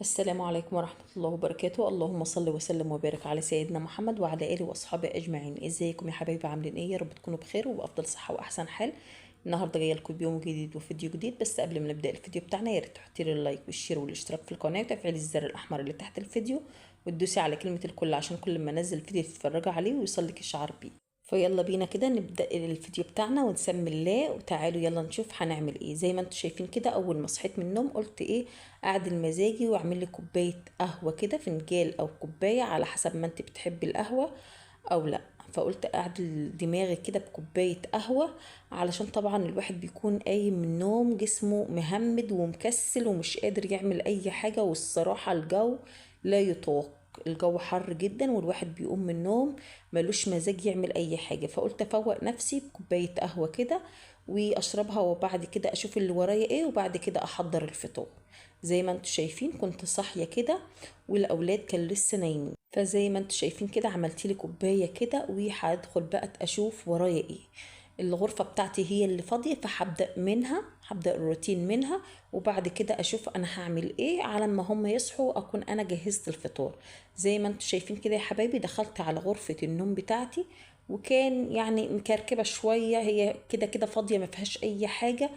السلام عليكم ورحمة الله وبركاته. اللهم صل وسلم وبارك على سيدنا محمد وعلى آله وأصحابه أجمعين. ازيكم يا حبايبي؟ عاملين ايه؟ يا رب تكونوا بخير وبأفضل صحة وأحسن حال. النهارده جايه لكم بيوم جديد وفيديو جديد، بس قبل ما نبدأ الفيديو بتاعنا يا ريت تحطي لي اللايك والشير والاشتراك في القناة وتفعيل الزر الأحمر اللي تحت الفيديو، وتدوسي على كلمة الكل عشان كل ما انزل فيديو تتفرجي عليه ويوصلك إشعار بيه. فيلا بينا كده نبدأ الفيديو بتاعنا ونسمي الله، وتعالوا يلا نشوف هنعمل ايه. زي ما انتم شايفين كده، اول ما صحيت من النوم قلت ايه، اعدل مزاجي واعمل لي كوبايه قهوه كده، فنجان او كوبايه على حسب ما انت بتحبي القهوه او لا. فقلت اعدل دماغي كده بكوبايه قهوه، علشان طبعا الواحد بيكون قايم من النوم جسمه مهمد ومكسل ومش قادر يعمل اي حاجه، والصراحه الجو لا يطاق. الجو حر جدا والواحد بيقوم من النوم ملوش مزاج يعمل اي حاجه. فقلت افوق نفسي بكوبايه قهوه كده واشربها، وبعد كده اشوف اللي ورايا ايه، وبعد كده احضر الفطور. زي ما انتم شايفين كنت صاحيه كده والاولاد كانوا لسه نايمين، فزي ما انتم شايفين كده عملت لي كوبايه كده، وهدخل بقى اشوف ورايا ايه. الغرفة بتاعتي هي اللي فاضية، فهبدأ منها، هبدأ الروتين منها، وبعد كده أشوف أنا هعمل إيه على ما هم يصحوا أكون أنا جهزت الفطور. زي ما انتم شايفين كده يا حبايبي، دخلت على غرفة النوم بتاعتي، وكان يعني مكركبة شوية، هي كده كده فاضية ما فيهاش أي حاجة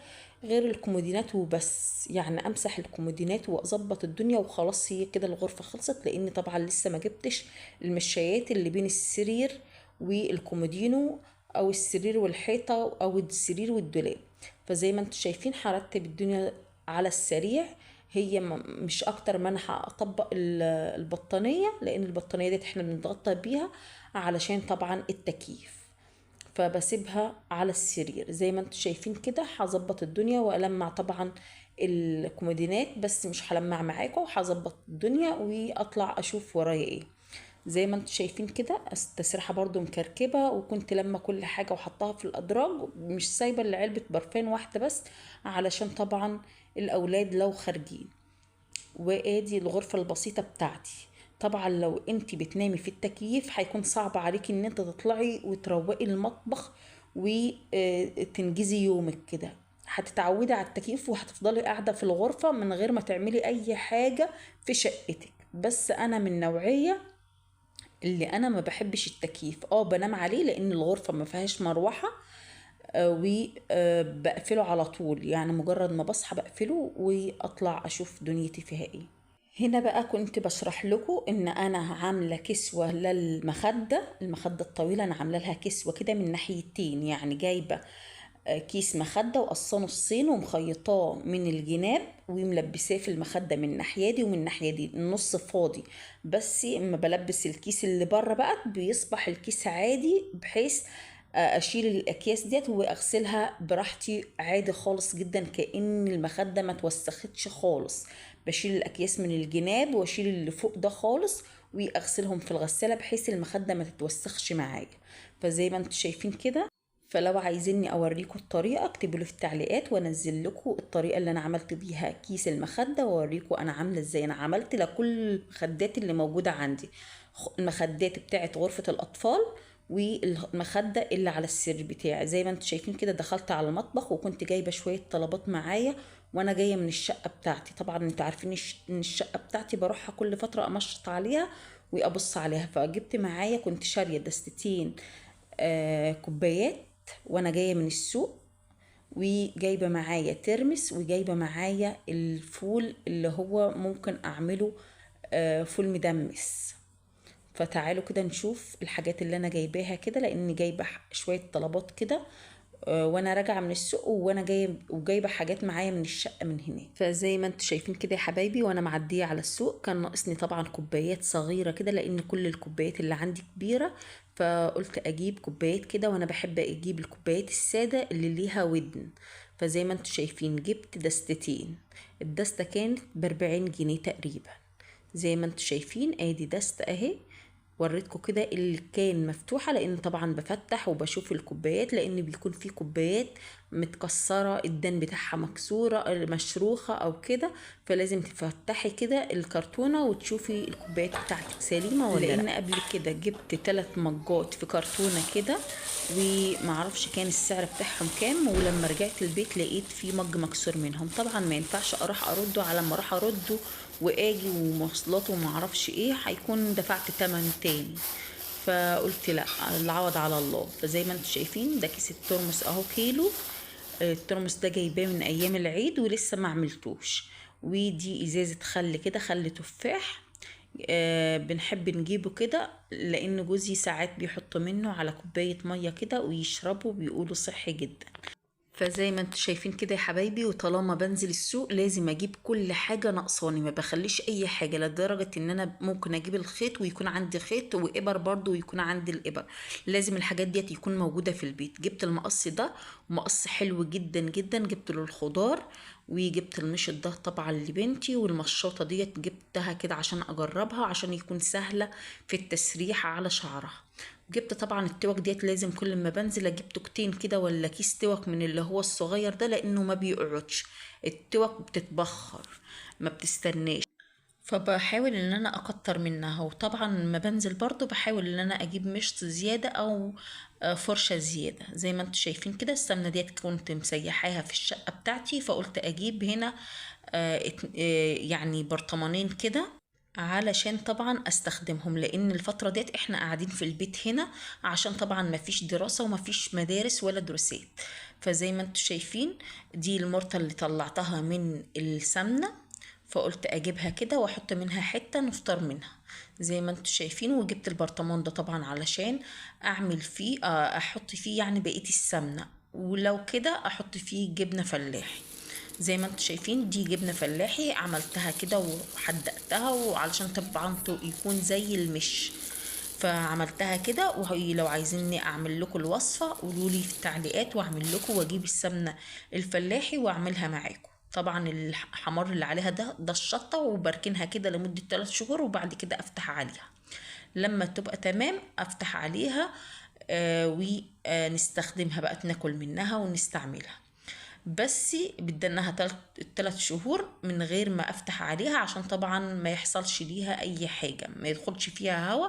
غير الكومودينات وبس. يعني أمسح الكومودينات وأظبط الدنيا وخلاص، هي كده الغرفة خلصت، لأن طبعا لسه ما جبتش المشايات اللي بين السرير والكومودينو، او السرير والحيطه او السرير والدولاب. فزي ما انتم شايفين هرتب الدنيا على السريع. هي مش اكتر ما انا هطبق البطانيه، لان البطانيه دي احنا بنتغطى بيها علشان طبعا التكييف. فبسيبها على السرير زي ما انتم شايفين كده. هظبط الدنيا والمع طبعا الكومودينات، بس مش هلمع معاكم، هظبط الدنيا واطلع اشوف ورايا ايه. زي ما انتم شايفين كده التسريحه برضو مكركبه، وكنت لما كل حاجه وحطها في الادراج، مش سايبه الا علبه برفان واحده بس، علشان طبعا الاولاد لو خارجين. وادي الغرفه البسيطه بتاعتي. طبعا لو انت بتنامي في التكييف هيكون صعب عليكي ان انت تطلعي وتروقي المطبخ وتنجزي يومك كده. هتتعودي على التكييف وهتفضلي قاعده في الغرفه من غير ما تعملي اي حاجه في شقتك. بس انا من نوعيه اللي انا ما بحبش التكييف، بنام عليه لان الغرفه ما فيهاش مروحه، وبقفله على طول. يعني مجرد ما بصحى بقفله واطلع اشوف دنيتي فيها ايه. هنا بقى كنت بشرح لكم ان انا عامله كسوه للمخده، المخده الطويله انا عامله لها كسوه كده من ناحيتين. يعني جايبه كيس مخدة وقصاه نصين ومخيطاه من الجناب وملبساه في المخدة من الناحية دي ومن الناحية دي، النص فاضي. بس اما بلبس الكيس اللي بره بقى بيصبح الكيس عادي، بحيث اشيل الاكياس ديت واغسلها براحتي عادي خالص جدا، كأن المخدة ما توسختش خالص. بشيل الاكياس من الجناب واشيل اللي فوق ده خالص واغسلهم في الغسالة، بحيث المخدة ما تتوسخش معايا. فزي ما انتم شايفين كده. فلو عايزيني اوريكم الطريقه اكتبوا لي في التعليقات وانزل لكم الطريقه اللي انا عملت بيها كيس المخده، واوريكم انا عامله ازاي. انا عملت لكل المخدات اللي موجوده عندي، المخدات بتاعه غرفه الاطفال والمخده اللي على السرير بتاعي. زي ما انتم شايفين كده دخلت على المطبخ وكنت جايبه شويه طلبات معايا وانا جايه من الشقه بتاعتي. طبعا انتوا عارفين ان الشقه بتاعتي بروحها كل فتره امشط عليها وابص عليها. فجبت معايا، كنت شاريه دستتين كوبايات وانا جايه من السوق، وجايبه معايا ترمس، وجايبه معايا الفول اللي هو ممكن اعمله فول مدمس. فتعالوا كده نشوف الحاجات اللي انا جايباها كده، لاني جايبه شويه طلبات كده وانا راجعه من السوق، وانا جايبه حاجات معايا من الشقه من هناك. فزي ما انتم شايفين كده يا حبايبي، وانا معديه على السوق كان ناقصني طبعا كوبايات صغيره كده، لان كل الكوبايات اللي عندي كبيره. فقلت اجيب كوبايات كده، وانا بحب اجيب الكوبايات الساده اللي ليها ودن. فزي ما انتم شايفين جبت دستتين، الدسته كانت ب40 جنيه تقريبا. زي ما انتم شايفين ادي دست اهي. وريتكم كده اللي كان مفتوحة، لان طبعا بفتح وبشوف الكوبايات، لان بيكون في كوبايات متكسرة الدان بتاعها مكسورة مشروخة او كده، فلازم تفتحي كده الكرتونة وتشوفي الكوبايات بتاعتك سليمة ولا لا. لان قبل كده جبت 3 مجات في كرتونة كده، ومعرفش كان السعر بتاعهم كام، ولما رجعت البيت لقيت في مج مكسور منهم. طبعا ما ينفعش اروح ارده، على ما اروح ارده واجي ومواصلات ومعرفش ايه، هيكون دفعت تمن تاني. فقلت لا، العوض على الله. فزي ما انتم شايفين ده كيس الترمس اهو كيلو. الترمس ده جايباه من ايام العيد ولسه ما عملتوش. ودي ازازة خل كده، خل تفاح. بنحب نجيبه كده لان جوزي ساعات بيحط منه على كوباية مية كده ويشربه، بيقولوا صحي جدا. فزي ما انتم شايفين كده يا حبايبي، وطالما بنزل السوق لازم اجيب كل حاجة ناقصاني، ما بخليش اي حاجة، لدرجة ان انا ممكن اجيب الخيط ويكون عندي خيط، وابر برضو ويكون عندي الابر. لازم الحاجات ديت يكون موجودة في البيت. جبت المقص ده، مقص حلو جدا جدا، جبت له الخضار، وجبت المشط ده طبعا لبنتي، والمشاطة ديت جبتها كده عشان اجربها، عشان يكون سهلة في التسريح على شعرها. جبت طبعا التوك ديت، لازم كل ما بنزل اجيب توكتين كده ولا كيس توك من اللي هو الصغير ده، لانه ما بيقعدش. التوك بتتبخر، ما بتستناش. فبحاول ان انا اكتر منها. وطبعا لما بنزل برضو بحاول ان انا اجيب مشط زيادة او فرشة زيادة. زي ما انتم شايفين كده السمنة ديت كنت مسيحاها في الشقة بتاعتي، فقلت اجيب هنا يعني برطمانين كده علشان طبعا استخدمهم، لان الفترة ديت احنا قاعدين في البيت هنا، عشان طبعا مفيش دراسة ومفيش مدارس ولا دروسات. فزي ما انتم شايفين دي المرطة اللي طلعتها من السمنة، فقلت اجيبها كده واحط منها حتة نفطر منها. زي ما انتم شايفين. وجبت البرطمان ده طبعا علشان اعمل فيه احط فيه يعني بقية السمنة، ولو كده احط فيه جبنة فلاحي. زي ما انتم شايفين دي جبنة فلاحي، عملتها كده وحدقتها، وعلشان طبعا يكون زي المش. فعملتها كده. ولو عايزيني اعمل لكم الوصفة قولولي في التعليقات واعمل لكم، واجيب السمنة الفلاحي واعملها معاكم. طبعا الحمار اللي عليها ده الشطة، وبركنها كده لمدة 3 شهور، وبعد كده افتح عليها لما تبقى تمام، افتح عليها ونستخدمها بقى، ناكل منها ونستعملها. بس بدناها 3 شهور من غير ما افتح عليها، عشان طبعا ما يحصلش ليها اي حاجة، ما يدخلش فيها هوا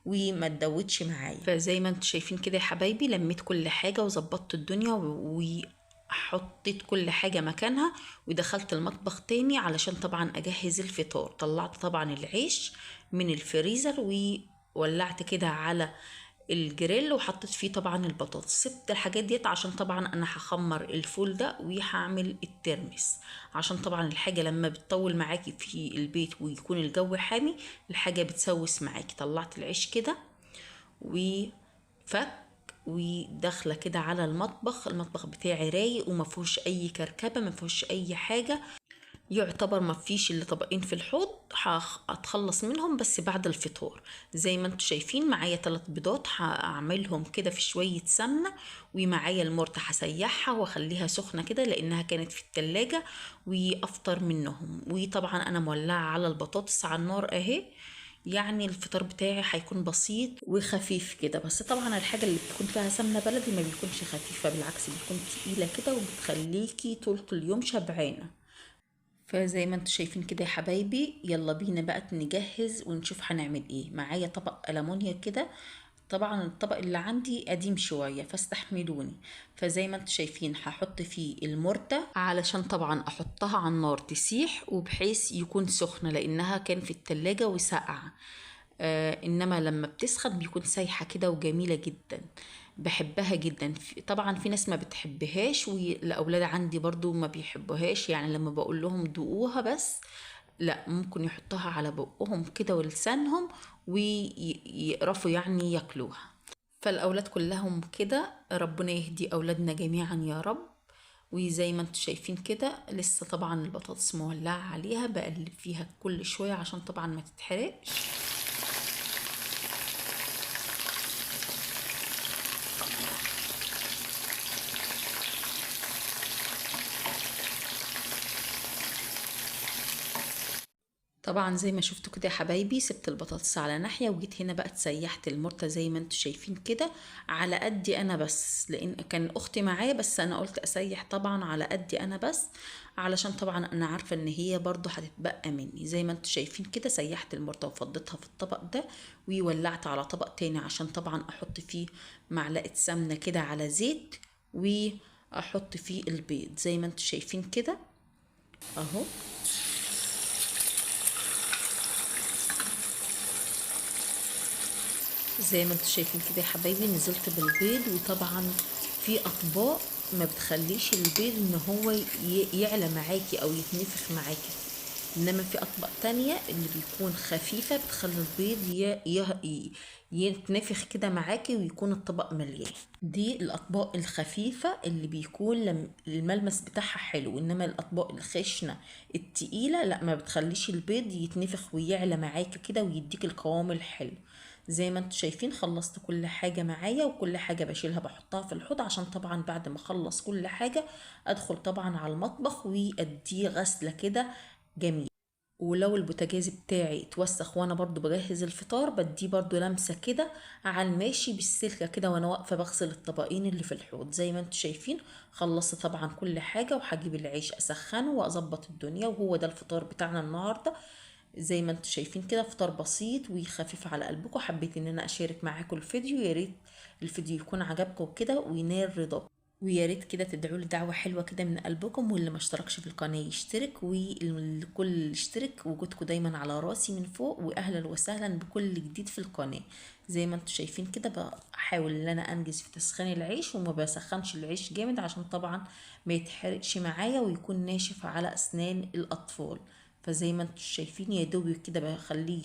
وما تدوتش معايا. فزي ما انتم شايفين كده يا حبايبي، لميت كل حاجة وظبطت الدنيا وحطيت كل حاجة مكانها، ودخلت المطبخ تاني علشان طبعا اجهز الفطار. طلعت طبعا العيش من الفريزر وولعت كده على الجريل، وحطيت فيه طبعا البطاطس. سبت الحاجات ديت عشان طبعا انا هخمر الفول ده وهعمل الترمس، عشان طبعا الحاجة لما بتطول معاكي في البيت ويكون الجو حامي الحاجة بتسوس معاكي. طلعت العيش كده وفك، وداخله كده على المطبخ بتاعي رايق وما فيهوش اي كركبه، ما فيهوش اي حاجه، يعتبر ما فيش الا طبقين في الحوض، هتخلص منهم بس بعد الفطور. زي ما انتم شايفين معايا 3 بيضات، هعملهم كده في شوية سمنة، ومعايا المرتة هسيحها واخليها سخنة كده لانها كانت في التلاجة، وافطر منهم. وطبعا انا مولعة على البطاطس على النار اهي. يعني الفطار بتاعي هيكون بسيط وخفيف كده. بس طبعا الحاجة اللي بتكون فيها سمنة بلدي ما بيكونش خفيفة، بالعكس بيكون تقيلة كده وبتخليكي طول اليوم شبعانة. فزي ما انتم شايفين كده يا حبايبي، يلا بينا بقى نجهز ونشوف هنعمل ايه. معايا طبق ألمونيا كده، طبعا الطبق اللي عندي قديم شوية فاستحملوني. فزي ما انتم شايفين هحط فيه المرتة علشان طبعا احطها على النار تسيح، وبحيث يكون سخنة لانها كان في التلاجة وساقعة. انما لما بتسخن بيكون سايحة كده وجميلة جدا، بحبها جدا. طبعا في ناس ما بتحبهاش، والاولاد عندي برضو ما بيحبوهاش، يعني لما بقول لهم دوقوها بس لا، ممكن يحطوها على بقهم كده ولسانهم ويقرفوا يعني ياكلوها. فالاولاد كلهم كده، ربنا يهدي اولادنا جميعا يا رب. وزي ما انتم شايفين كده لسه طبعا البطاطس مولعة عليها، بقلب فيها كل شوية عشان طبعا ما تتحرقش. طبعا زي ما شفتوا كده يا حبايبي، سبت البطاطس على ناحية وجيت هنا بقى تسيحت المرتة زي ما انتوا شايفين كده على قدي انا بس، لان كان اختي معايا، بس انا قلت اسيح طبعا على قدي انا بس، علشان طبعا انا عارفة ان هي برضو هتتبقى مني. زي ما انتوا شايفين كده سيحت المرتة وفضيتها في الطبق ده، وولعت على طبق تاني عشان طبعا احط فيه معلقة سمنة كده على زيت، واحط فيه البيض زي ما انتوا شايفين كده اهو. زي ما انتوا شايفين كده يا حبايبي نزلت بالبيض. وطبعا في اطباق ما بتخليش البيض ان هو يعلى معاكي او يتنفخ معاكي، انما في اطباق تانية اللي بيكون خفيفة بتخلي البيض يتنفخ كده معاكي ويكون الطبق مليان. دي الاطباق الخفيفة اللي بيكون الملمس بتاعها حلو، انما الاطباق الخشنة التقيلة لا، ما بتخليش البيض يتنفخ ويعلى معاكي كده ويديك القوام الحلو. زي ما انتوا شايفين خلصت كل حاجة معايا، وكل حاجة بشيلها بحطها في الحوض، عشان طبعا بعد ما اخلص كل حاجة ادخل طبعا على المطبخ واديه غسلة كده جميل. ولو البوتاجاز بتاعي اتوسخ وانا برضو بجهز الفطار بديه برضو لمسة كده على الماشي بالسلكة كده وانا واقفة بغسل الطبقين اللي في الحوض. زي ما انتوا شايفين خلصت طبعا كل حاجة، وهجيب العيش اسخنه واظبط الدنيا، وهو ده الفطار بتاعنا النهاردة. زي ما انتوا شايفين كده فطار بسيط وخفيف على قلبكم. حبيت ان انا اشارك معاكم الفيديو، يا ريت الفيديو يكون عجبكم كده وينال رضاكم، ويا ريت كده تدعوا لي دعوة حلوة كده من قلبكم. واللي ما اشتركش في القناة يشترك، والكل يشترك. وجودكم دايما على راسي من فوق، واهلا وسهلا بكل جديد في القناة. زي ما انتوا شايفين كده بحاول ان انا انجز في تسخين العيش، وما بسخنش العيش جامد عشان طبعا ما يتحرقش معايا ويكون ناشف على اسنان الاطفال. فزي ما انتوا شايفين يا دوب كده بخليه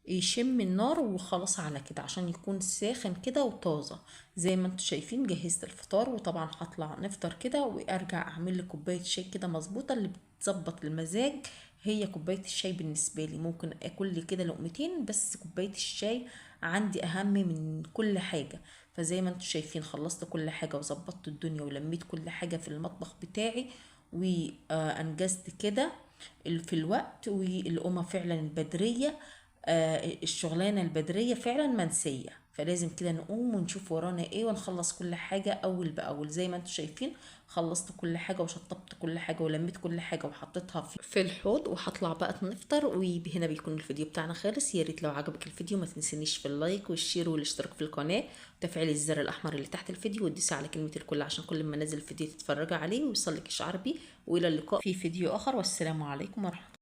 يشم النار وخلاص على كده عشان يكون ساخن كده وطازة. زي ما انتوا شايفين جهزت الفطار، وطبعا هطلع نفطر كده وارجع اعمل لي كوباية شاي كده مظبوطة اللي بتظبط المزاج. هي كوباية الشاي بالنسبة لي ممكن اكل لي كده لقمتين، بس كوباية الشاي عندي اهم من كل حاجة. فزي ما انتوا شايفين خلصت كل حاجة وظبطت الدنيا ولميت كل حاجة في المطبخ بتاعي، وانجزت كده في الوقت. والقومة فعلا البدرية، الشغلانة البدرية فعلا منسية، فلازم كده نقوم ونشوف ورانا ايه ونخلص كل حاجة اول باول. زي ما انتوا شايفين خلصت كل حاجة وشطبت كل حاجة ولميت كل حاجة وحطيتها في الحوض، وهطلع بقى نفطر. وهنا بيكون الفيديو بتاعنا خالص. يا ريت لو عجبك الفيديو ما تنسينيش في اللايك والشير والاشتراك في القناة وتفعيل الزر الاحمر اللي تحت الفيديو، وتدوسي على كلمة الكل عشان كل ما انزل فيديو تتفرجي عليه ويوصلك اشعار بيه. والى اللقاء في فيديو اخر، والسلام عليكم ورحمة الله.